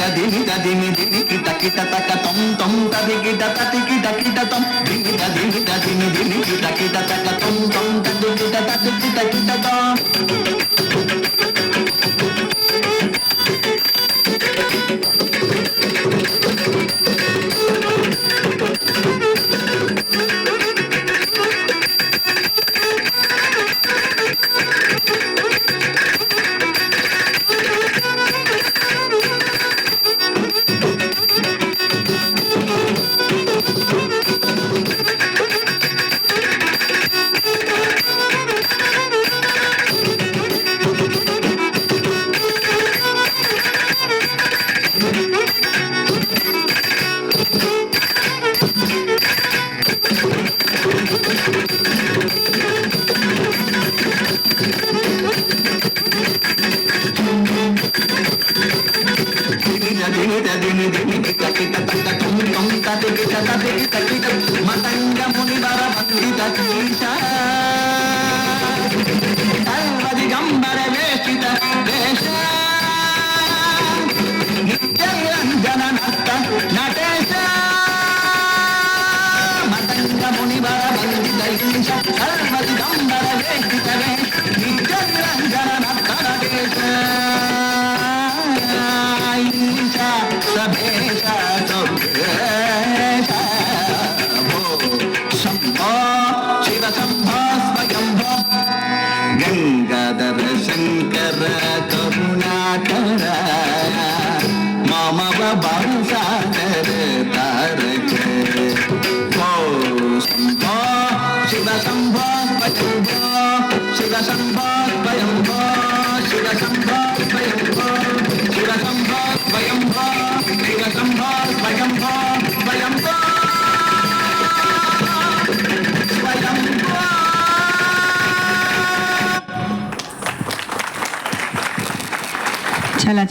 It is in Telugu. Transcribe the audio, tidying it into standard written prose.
దిని దిని దిని కిట కిట తక తొం తొం తది కిట తతి కిట కిట తొం దిని దిని దిని కిట కిట తక తొం తొం తది కిట తతి కిట కిట తొం మతంగ మునివర వందిత దిగంబర వేషిత వేష నిత్యరంజన నర్త నటేశ మతంగ మునివర వందిత ఈశ సర్వదిగంబర వేషిత వేష నిత్యరంజన నర్త నటేశ ఈశ సభేశ శివ శంభో స్వయంభో గంగాధర శంకర కరుణాకర మమ బాసాకర తారక ఓ శంభో శివ శంభో స్వయంభో శివ శంభో స్వయంభో శివ శంభో స్వయంభో